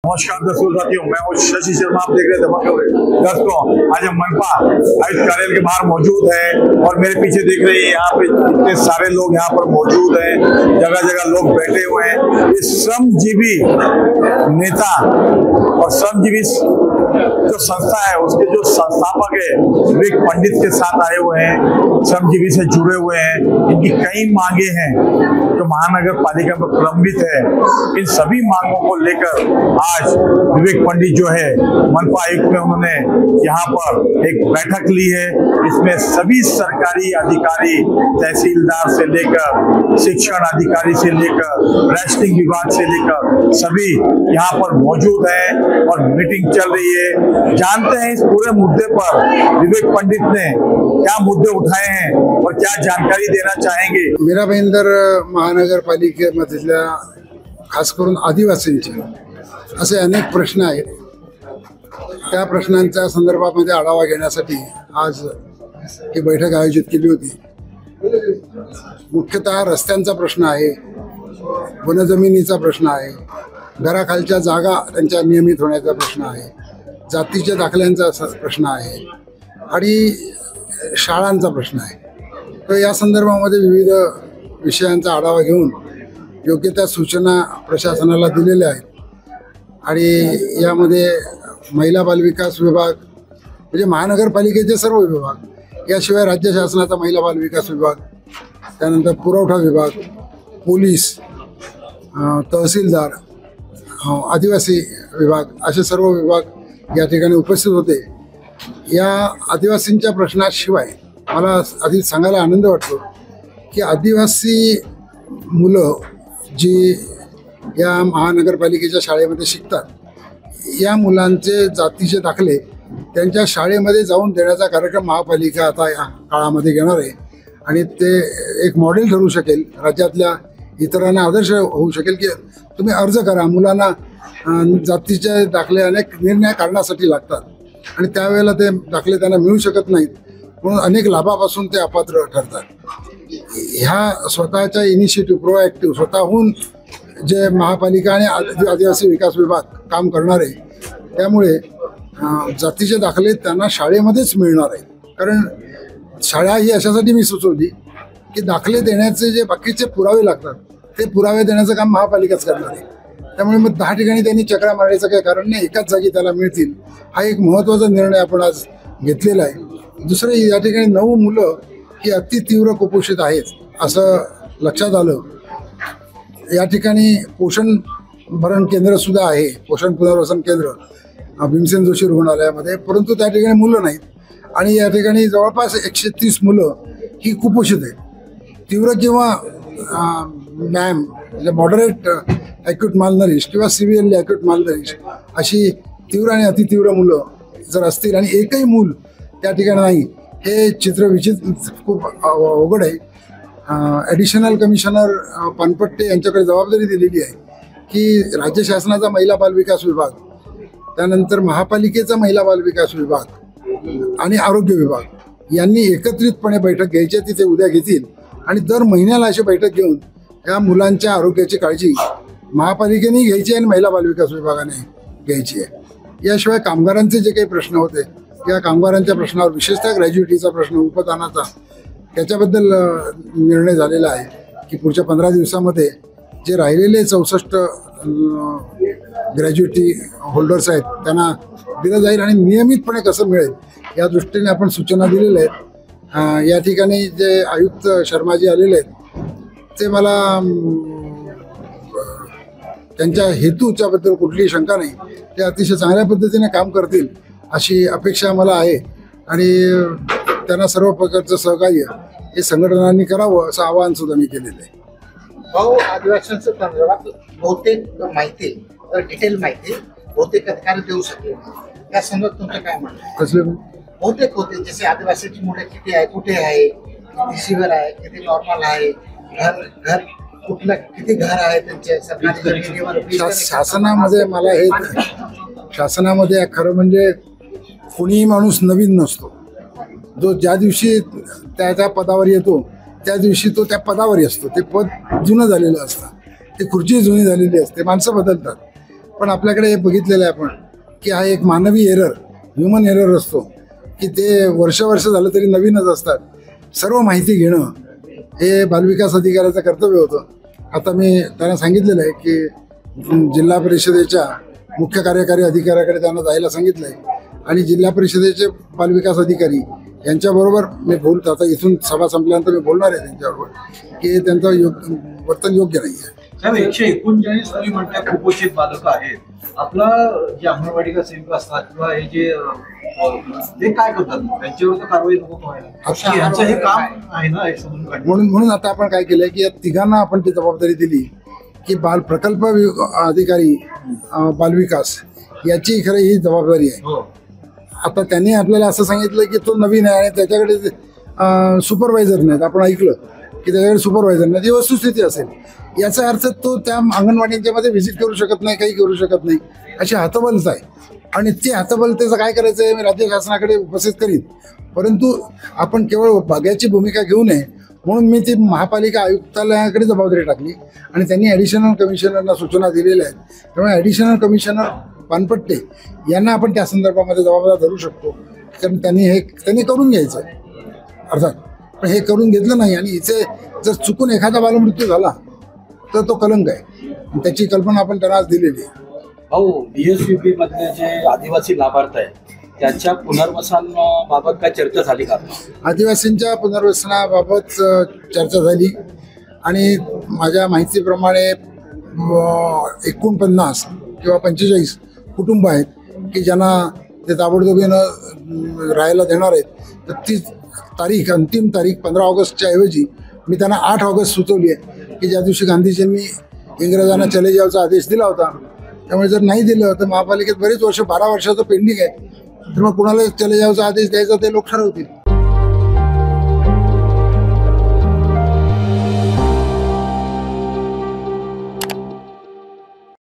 नमस्कार साथियों, मैं हूँ शशि शर्मा। आप देख रहे थे दोस्तों, आज हम मनपा आयुक्त कार्यालय के बाहर मौजूद है और मेरे पीछे देख रहे हैं यहाँ पे इतने सारे लोग यहाँ पर मौजूद हैं, जगह जगह लोग बैठे हुए हैं। ये श्रमजीवी नेता और श्रमजीवी जो संस्था है उसके जो संस्थापक है विवेक पंडित के साथ आए हुए हैं, श्रमजीवी से जुड़े हुए हैं। इनकी कई मांगे हैं जो महानगर पालिका में प्रलंबित है। इन सभी मांगों को लेकर आज विवेक पंडित जो है मनपा आयुक्त में उन्होंने यहाँ पर एक बैठक ली है। इसमें सभी सरकारी अधिकारी, तहसीलदार से लेकर शिक्षण अधिकारी से लेकर रजिस्ट्रिंग विभाग से लेकर सभी यहाँ पर मौजूद हैं और मीटिंग चल रही है। जानते हैं इस पूरे मुद्दे पर विवेक पंडित ने क्या मुद्दे उठाए हैं और क्या जानकारी देना चाहेंगे। मीरा भाईंदर महानगरपालिकेमधल्या खास करून आदिवासींचे असे अनेक प्रश्न आहेत। त्या प्रश्नांच्या संदर्भामध्ये आढावा घेण्यासाठी आज ही बैठक आयोजित केली होती। मुख्यतः रस्त्यांचा प्रश्न आहे, वनजमिनीचा प्रश्न आहे, घराखालच्या जागा त्यांच्या नियमित होण्याचा प्रश्न आहे, जातीच्या दाखल्यांचा प्रश्न आहे आणि शाळांचा प्रश्न आहे। तर या संदर्भामध्ये विविध विषयांचा आढावा घेऊन योग्य त्या सूचना प्रशासनाला दिलेल्या आहेत आणि यामध्ये महिला बालविकास विभाग म्हणजे महानगरपालिकेचे सर्व विभाग, याशिवाय राज्य शासनाचा महिला बालविकास विभाग, त्यानंतर पुरवठा विभाग, पोलीस, तहसीलदार, आदिवासी विभाग असे सर्व विभाग या ठिकाणी उपस्थित होते। या आदिवासींच्या प्रश्नाशिवाय मला आधी सांगायला आनंद वाटतो की आदिवासी मुलं जी या महानगरपालिकेच्या शाळेमध्ये शिकतात, या मुलांचे जातीचे दाखले त्यांच्या शाळेमध्ये जाऊन देण्याचा कार्यक्रम महापालिका आता या काळामध्ये घेणार आहे आणि ते एक मॉडेल ठरू शकेल, राज्यातल्या इतरांना आदर्श होऊ शकेल की तुम्ही अर्ज करा। मुलांना जातीचे दाखले अनेक निर्णय काढण्यासाठी लागतात आणि त्यावेळेला ते दाखले त्यांना मिळू शकत नाहीत, म्हणून अनेक लाभापासून ते अपात्र ठरतात। ह्या स्वतःच्या इनिशिएटिव्ह प्रोएक्टिव्ह स्वतःहून जे महापालिका आणि आदिवासी विकास विभाग काम करणार आहे, त्यामुळे जातीचे दाखले त्यांना शाळेमध्येच मिळणार आहेत। कारण शाळा ही अशासाठी मी सुचवली की दाखले देण्याचे जे बाकीचे पुरावे लागतात ते पुरावे देण्याचं काम महापालिकाच करणार आहे। त्यामुळे मग 10 ठिकाणी त्यांनी चक्रा मारायचं काही कारण नाही, एकाच जागी त्याला मिळतील। हा एक महत्त्वाचा निर्णय आपण आज घेतलेला आहे। दुसरं, या ठिकाणी 9 मुलं ही अति तीव्र कुपोषित आहेत असं लक्षात आलं। या ठिकाणी पोषण भरण केंद्र सुद्धा आहे, पोषण पुनर्वसन केंद्र भीमसेन जोशी रुग्णालयामध्ये, परंतु त्या ठिकाणी मुलं नाहीत आणि या ठिकाणी जवळपास 130 मुलं ही कुपोषित आहेत। तीव्र किंवा मॅम म्हणजे मॉडरेट ॲक्यूट मालनरिश किंवा सिव्हिअरली ॲक्यूट मालनरिश अशी तीव्र आणि अतितीव्र मुलं जर असतील आणि एकही मूल त्या ठिकाणी नाही, हे चित्र विचित्र खूप अवघड आहे। ॲडिशनल कमिशनर पानपट्टे यांच्याकडे जबाबदारी दिलेली आहे की राज्य शासनाचा महिला बालविकास विभाग, त्यानंतर महापालिकेचा महिला बालविकास विभाग आणि आरोग्य विभाग यांनी एकत्रितपणे बैठक घ्यायची आहे। तिथे उद्या घेतील आणि दर महिन्याला अशी बैठक घेऊन या मुलांच्या आरोग्याची काळजी महापालिकेने घ्यायची आणि महिला बालविकास विभागाने घ्यायची आहे। याशिवाय कामगारांचे जे काही प्रश्न होते, या कामगारांच्या प्रश्नावर विशेषतः ग्रॅज्युएटीचा प्रश्न, उपदानाचा, त्याच्याबद्दल निर्णय झालेला आहे की पुढच्या 15 दिवसामध्ये जे राहिलेले 64 ग्रॅज्युएटी होल्डर्स आहेत त्यांना दिलं जाईल आणि नियमितपणे कसं मिळेल या दृष्टीने आपण सूचना दिलेल्या आहेत। या ठिकाणी जे आयुक्त शर्माजी आलेले आहेत ते मला त्यांच्या हेतूच्याबद्दल कुठलीही शंका नाही, ते अतिशय चांगल्या पद्धतीने काम करतील अशी अपेक्षा मला आहे आणि त्यांना सर्व प्रकारचं सहकार्य हे संघटनांनी करावं असं आवाहन सुद्धा मी केलेलं आहे। भाऊ, आदिवासींच्या संदर्भात बहुतेक माहिती डिटेल माहिती बहुतेक अधिकारी देऊ शकते, या संदर्भात तुमचं काय म्हणणं आहे? कसले बहुतेक होते, जसे आदिवासीची मुले किती आहे, कुठे आहे, किती शिबिर आहे, किती नॉर्मल आहे, घर कुठलं किती घर आहे त्यांचे सरकारी जमिनीवर। शासनामध्ये मला हे शासनामध्ये खरं म्हणजे कोणीही माणूस नवीन नसतो, जो ज्या दिवशी त्या पदावर येतो त्या दिवशी तो त्या पदावर असतो। ते पद जुनं झालेलं असतं, ती खुर्ची जुनी झालेली असते, माणसं बदलतात। पण आपल्याकडे हे बघितलेलं आहे आपण की हा एक मानवी एरर, ह्युमन एरर असतो की ते वर्ष झालं तरी नवीनच असतात. सर्व माहिती घेणं हे बालविकास अधिकाऱ्याचं कर्तव्य होतं. आता मी त्यांना सांगितलेलं आहे की जिल्हा परिषदेच्या मुख्य कार्यकारी अधिकाऱ्याकडे त्यांना जायला सांगितलं आहे आणि जिल्हा परिषदेचे बालविकास अधिकारी यांच्याबरोबर मी बोलतो. आता इथून सभा संपल्यानंतर मी बोलणार आहे त्यांच्याबरोबर की त्यांचं वर्तन योग्य नाही आहे. 139 तुम्ही म्हणता कुपोषित बालक आहेत. आपला जे अंगणवाडीचा सेविका असतात किंवा हे जे ते काय करतात त्यांच्यावर तर कारवाई नको व्हायला. यांचं हे काम आहे ना हे समजून काढणं. म्हणून आता आपण काय केलंय की या तिघांना आपण ती जबाबदारी दिली की बाल प्रकल्प अधिकारी बालविकास याची खरं ही जबाबदारी आहे. आता त्यांनी आपल्याला असं सांगितलं की तो नवीन आहे आणि त्याच्याकडे सुपरवायझर नाहीत. आपण ऐकलं की त्याच्याकडे सुपरवायझर नाही. ती वस्तुस्थिती असेल याचा अर्थ तो त्या अंगणवाडीच्या मध्ये व्हिजिट करू शकत नाही, काही करू शकत नाही, अशी हतबलच आहे. आणि ते हतबलतेचं काय करायचं आहे मी राज्य शासनाकडे उपस्थित करीन. परंतु आपण केवळ बघ्याची भूमिका घेऊ नये म्हणून मी ती महापालिका आयुक्तालयाकडे जबाबदारी टाकली आणि त्यांनी ॲडिशनल कमिशनरना सूचना दिलेल्या आहेत. त्यामुळे ॲडिशनल कमिशनर पानपट्टे यांना आपण त्या संदर्भामध्ये जबाबदार धरू शकतो. कारण त्यांनी करून घ्यायचं अर्थात, पण हे करून घेतलं नाही आणि इथे जर चुकून एखादा बालमृत्यू झाला तर तो कलंक आहे. त्याची कल्पना आपण त्यांना आज दिलेली आहे. भाऊ, BSVP मधले जे आदिवासी लाभार्थ आहेत त्यांच्या पुनर्वसनाबाबत काय चर्चा झाली का? आदिवासींच्या पुनर्वसनाबाबत चर्चा झाली आणि माझ्या माहितीप्रमाणे 49 किंवा 45 कुटुंब आहेत की ज्यांना ते ताबडतोबीनं राहायला देणार आहेत. तर ती तारीख, अंतिम तारीख 15 ऑगस्टच्या ऐवजी मी त्यांना 8 ऑगस्ट सुचवली आहे की ज्या दिवशी गांधीजींनी इंग्रजांना चले जावचा आदेश दिला होता. त्यामुळे जर नाही दिलं तर महापालिकेत बरेच वर्ष 12 वर्षाचं पेंडिंग आहे. तर मग कुणाला चले जावचा आदेश द्यायचा ते लोक ठरवतील.